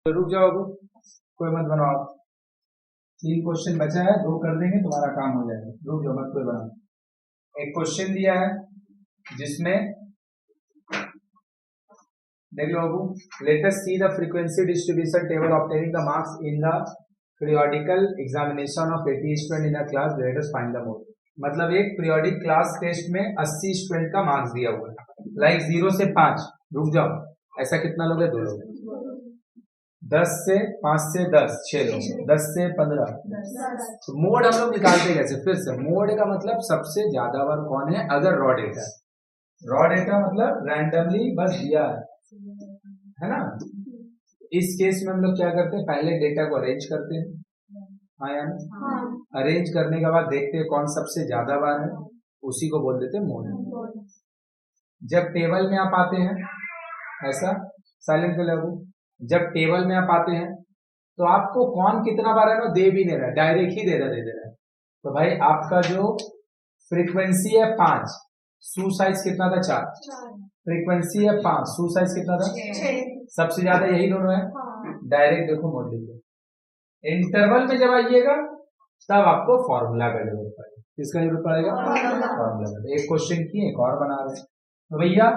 तो रुक जाओ, अबू कोई मत बनाओ। 3 क्वेश्चन बचा है, 2 कर देंगे तुम्हारा काम हो जाएगा। रुक जाओ, मत कोई बनाओ। एक क्वेश्चन दिया है जिसमें देख लो अबू, let us see the frequency distribution table obtaining the marks in the periodical examination of 80 student in the class, let us find the mode. मतलब एक पीरियोडिक क्लास टेस्ट में 80 स्टूडेंट का मार्क्स दिया हुआ है, लाइक 0 से 5। रुक जाओ, ऐसा कितना लोग है? 2 लोग। 10 से 5 से 10 6 लोग, 10 से 15। तो मोड हम लोग निकालते कैसे? फिर से मोड का मतलब सबसे ज्यादा बार कौन है अगर रॉ डेटा है। रॉ डेटा मतलब रैंडमली बस दिया है ना। इस केस में हम लोग क्या करते हैं, पहले डेटा को अरेंज करते हैं। हाँ यार, अरेंज करने के बाद देखते हैं कौन सबसे ज्यादा बार है, उसी को बोल देते हैं मोड। जब टेबल में आप आते हैं, ऐसा साइलेंट कर लो, जब टेबल में आप आते हैं तो आपको कौन कितना बार है ना दे भी नहीं रहा, डायरेक्ट ही दे रहा है। तो भाई आपका जो फ्रीक्वेंसी है 5, सू साइज कितना था? 4। फ्रीक्वेंसी है 5, सू साइज कितना था? 6। सबसे ज्यादा यही दोनों है। डायरेक्ट देखो मोड लीजिए। इंटरवल में जब आइएगा तब आपको फॉर्मूला का जरूरत पड़ेगा। किसका जरूरत पड़ेगा? फॉर्मूला का। एक क्वेश्चन की एक और बना रहे हैं। तो भैया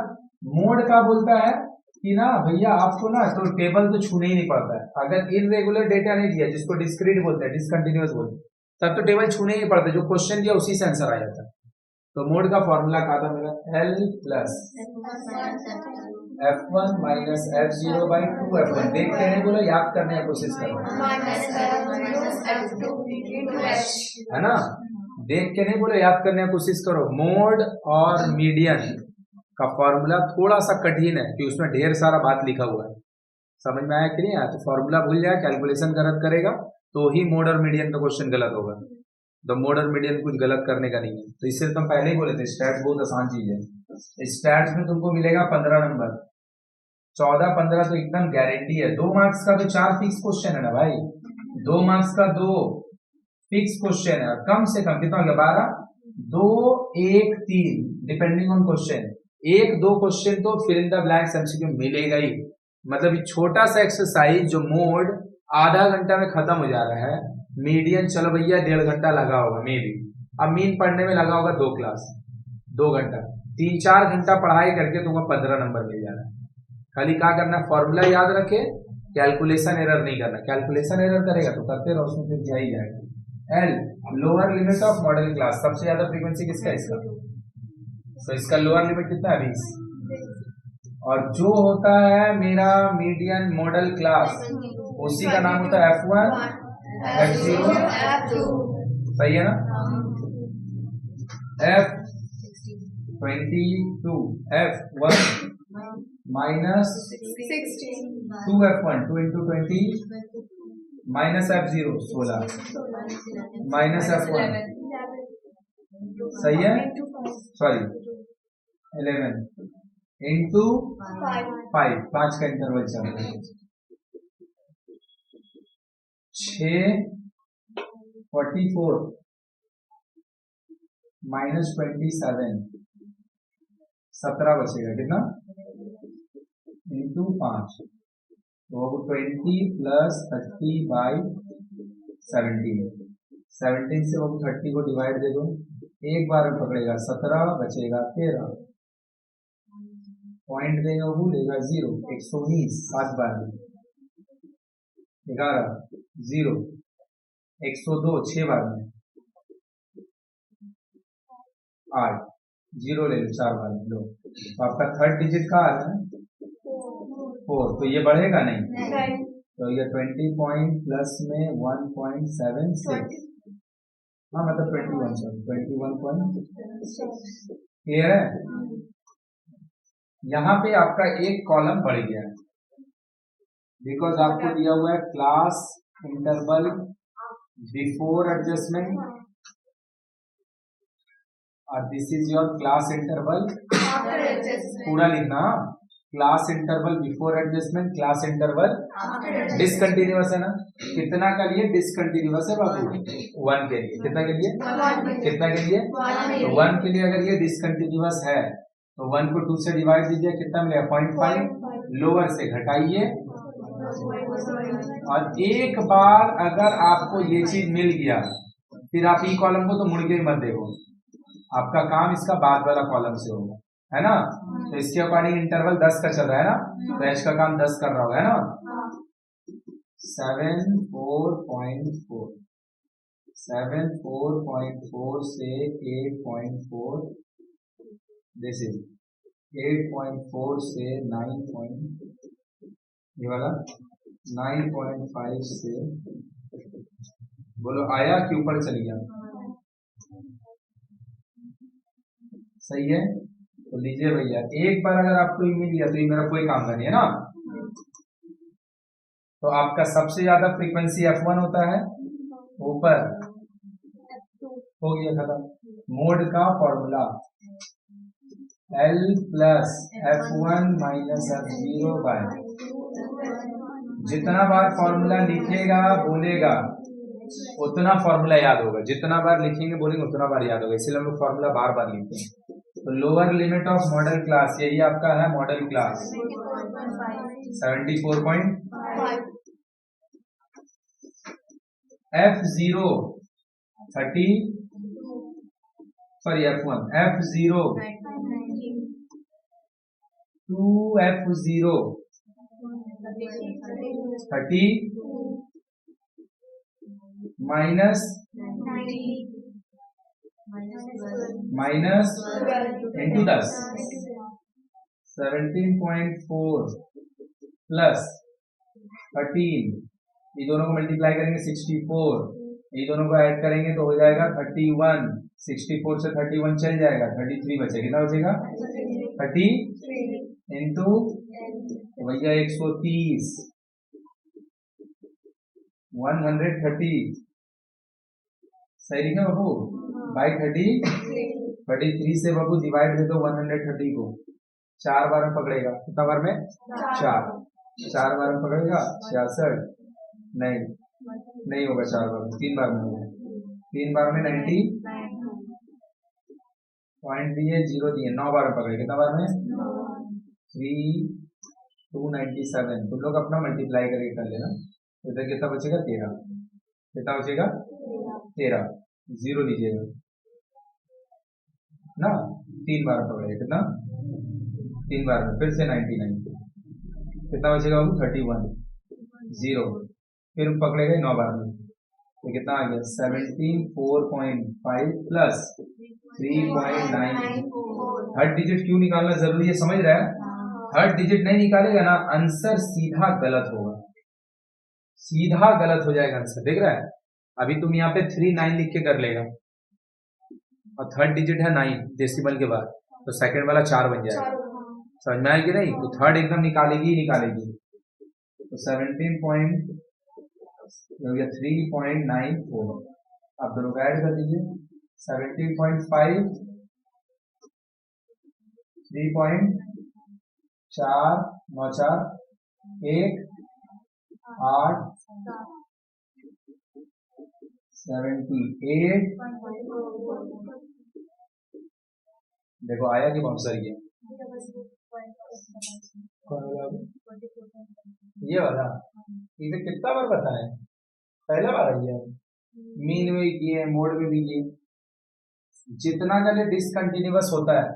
मोड का बोलता है कि ना भैया आपको ना तो टेबल तो छूने ही नहीं पड़ता है। अगर इररेगुलर डेटा नहीं दिया, जिसको डिस्क्रीट बोलते हैं, डिसकंटिन्यूअस बोलते हैं, तब तो टेबल छूने ही नहीं पड़ता, जो क्वेश्चन दिया उसी से आंसर आ जाता है। तो मोड का फॉर्मूला क्या था मेरा? L plus F1 minus F0 by 2F1। देख के नहीं बोलो, याद करने की कोशिश करो, है ना। देख के नहीं बोलो, याद करने की कोशिश करो। मोड और मीडियन का फॉर्मूला थोड़ा सा कठिन है कि उसमें ढेर सारा बात लिखा हुआ है। समझ में आया कि नहीं आया? तो फॉर्मूला भूल जाए, कैलकुलेशन गलत करेगा तो ही मोड और मीडियन का क्वेश्चन गलत होगा। तो मोड और मीडियन कुछ गलत करने का नहीं है। तो इससे तुम पहले ही बोले थे स्टैट्स बहुत आसान चीज है। स्टैट्स में तुमको मिलेगा 15 नंबर, 14-15 तो एकदम गारंटी है। 2 मार्क्स का तो 4 फिक्स क्वेश्चन है ना भाई, 2 मार्क्स का 2 फिक्स क्वेश्चन है। कम से कम कितना हो गया? 12, 2, 1, 3 डिपेंडिंग ऑन क्वेश्चन। 1-2 क्वेश्चन तो fill in the blanks MCQ मिलेगा ही। मतलब ये छोटा सा एक्सरसाइज जो मोड आधा घंटा में खत्म हो जा रहा है, मीडियन चलो भैया 1.5 घंटा लगा होगा मे बी। अब मीन पढ़ने में लगा होगा 2 क्लास, 2 घंटा, 3-4 घंटा पढ़ाई करके तुमको 15 नंबर मिल जा रहा है। खाली क्या करना? फॉर्मूला याद रखे, कैलकुलेशन एरर नहीं करना। कैलकुलेशन एरर करेगा तो करते रहो, उसमें फिर क्या ही जाएगा। L lower limit of model class, सबसे ज्यादा फ्रीक्वेंसी किसका है? इसका। तो इसका लोअर लिमिट कितना है? 20। और जो होता है मेरा मीडियन मॉडल क्लास, उसी का नाम होता है F1 F0। सही है ना? F22 F1 minus 2F1, 2 into 20 minus F0 16 minus F1, सही है? सॉरी 11 इंटू 5 का इंटरवल चल रहा है। 644 माइनस 27 17 बचेगा कितना? इंटू 5, तो 20 प्लस 30 बाई 17। 17 से वो 30 को डिवाइड दे दो, एक बार में पकड़ेगा 17, बचेगा 13। पॉइंट देगा वो लेगा 0, 119 5 बार में 11 0, 102 6 बार में 8 0 ले लो 4 बार में लो। तो आपका थर्ड डिजिट का आ रहा है 4, तो ये बढ़ेगा नहीं। तो ये 20 पॉइंट प्लस में 1.76, हाँ मतलब 21.6 क्लियर है। यहाँ पे आपका एक कॉलम बढ़ गया है बिकॉज आपको दिया हुआ है क्लास इंटरवल बिफोर एडजस्टमेंट और this is your class interval पूरा लिखना। Class interval before adjustment, class interval discontinuous है ना। कितना के लिए डिसकंटिन्यूअस है बाबू? 1 के लिए। कितना के लिए? कितना के लिए? तो 1 के लिए अगर ये डिसकंटिन्यूअस है तो 1 को 2 से डिवाइड दीजिए, कितना मिलेगा? 0.5। लोअर से घटाइए और एक बार अगर आपको ये चीज मिल गया फिर आप ई कॉलम को तो मुड़ के ही मत देखो, आपका काम इसका बाद वाला कॉलम से होगा, है ना। तो इसके अकॉर्डिंग इंटरवल 10 का चल रहा है ना, तो एच का काम 10 कर रहा होगा, है ना। 7.4.4 7.4.4 से 8.4, दिस इज 8.4 से 9. ये वाला 9.5 से, बोलो आया कि ऊपर चल गया? सही है। तो लीजिए भैया, एक बार अगर आपको ये मिल गया तो ये मेरा कोई काम का नहीं है ना। तो आपका सबसे ज्यादा फ्रीक्वेंसी F1 होता है ऊपर, हो गया खत्म। मोड का formula L plus F1 minus F0 by, जितना बार फॉर्मूला लिखेगा बोलेगा उतना फॉर्मूला याद होगा, जितना बार लिखेंगे बोलेंगे उतना बार याद होगा, इसलिए हम लोग फॉर्मूला बार बार लिखते हैं। तो lower limit of model class, यही आपका है model class 74.5, F0 30, sorry F1 F0 2F0 30 minus into 10 17.4 plus 13, ये दोनों को मल्टीप्लाई करेंगे 64, ये दोनों को ऐड करेंगे तो हो जाएगा 31, 64 से 31 चल जाएगा, 33 बचेगा, कितना बचेगा 30 इंटू भैया 130 130, सही लिखा बाबू, बाई 33 से बाबू डिवाइड दे दो 130 को, 4 बार में पकड़ेगा, कितना बार में 4 बार में पकड़ेगा 66, नहीं होगा 4 बार में, 3 बार में होगा, 3 बार में 90 पॉइंट दिए 0 दिए, 9 बार में पकड़े, कितना बार में 297। तुम लोग अपना मल्टीप्लाई करके कर लेना, इधर कितना बचेगा 13, कितना बचेगा 13, 0 दीजिएगा ना, 3 बार पकड़े, कितना 3 बार में, फिर से 99, कितना बचेगा बाबू 31, 0, फिर पकड़ेगा 9 बार में, तो कितना आ गया 74.5 प्लस 3.9। थर्ड डिजिट क्यों निकालना जरूरी है समझ रहा है, थर्ड डिजिट नहीं निकालेगा ना आंसर सीधा गलत होगा, सीधा गलत हो जाएगा आंसर, देख रहा है। अभी तुम यहाँ पे 39 लिख के कर लेगा और थर्ड डिजिट है 9 डेसिमल के बाद, तो सेकंड वाला 4 बन जाएगा, समझ में आएगी नहीं, तो थर्ड एकदम निकालेगी ही निकालेगी। तो 3.94 आप दोनों को ऐड कर दीजिए, 17.5 3.4 9 4 1 8 78, देखो आया कि बाउंसर गया, ये वाला इसे कितना बार बताएं, पहला बार आई है, मीन में किए मोड में भी किए, जितना का डिसकंटिन्यूअस होता है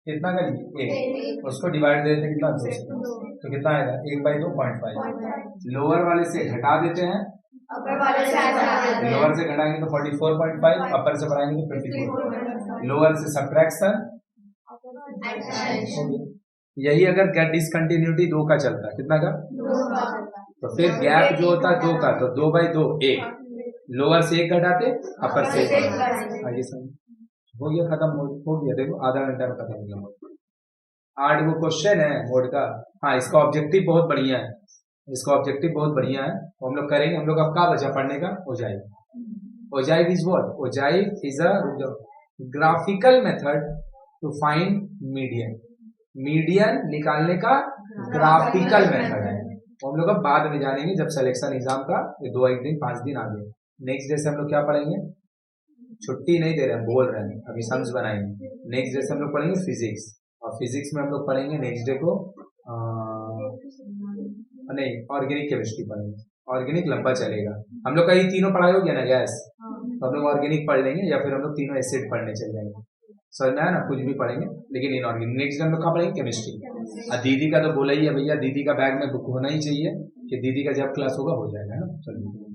कितना का एक, उसको डिवाइड दे देते कितना 2 से, तो कितना आएगा 1/2.5, लोअर वाले से घटा देते हैं, लोअर से घटाएंगे तो 44.5, अपर से बढ़ाएंगे तो 54, लोअर से सब्ट्रैक्शन, यही अगर डिसकंटिन्यूटी 2 का चलता है, कितना का 2 का, तो फिर गैप जो होता है 2 का, तो 2/2 1, लोअर से 1 घटाते अपर से 1, आगे समझ हो गया, खत्म हो गया, देखो आधा घंटा में खत्म हो गया मोड। 8 वो क्वेश्चन है मोड का, हाँ इसका ऑब्जेक्टिव बहुत बढ़िया है, इसका ऑब्जेक्टिव बहुत बढ़िया है, तो हम लोग करेंगे, हम लोग अब क्या बचा पढ़ने का, ogive is what, ogive is a graphical method to find median, median निकालने का ग्राफिकल मेथड है, तो हम लोग अब बाद में जानेंगे जब सिलेक्शन एग्जाम का 2-1 दिन 5 दिन आगे। नेक्स्ट डे से हम लोग क्या पढ़ेंगे, छुट्टी नहीं दे रहे हैं, बोल रहे हैं, अभी सम्स बनाएंगे। नेक्स्ट डे से हम लोग पढ़ेंगे फिजिक्स, और फिजिक्स में हम लोग पढ़ेंगे नेक्स्ट डे को नहीं, ऑर्गेनिक केमिस्ट्री पढ़ेंगे। ऑर्गेनिक लंबा चलेगा। हम लोग का ये तीनों पढ़ाई हो गया ना गैस, तो हम लोग ऑर्गेनिक पढ़ लेंगे या फिर हम लोग तीनों एसिड पढ़ने चल जाएंगे। समझ में आया ना, कुछ भी पढ़ेंगे लेकिन इनऑर्गेनिक। नेक्स्ट हम लोग कहाँ पढ़ेंगे? केमिस्ट्री। और दीदी का तो बोला ही है भैया, दीदी का बैग में बुक होना ही चाहिए कि दीदी का जब क्लास होगा हो जाएगा ना। चलिए।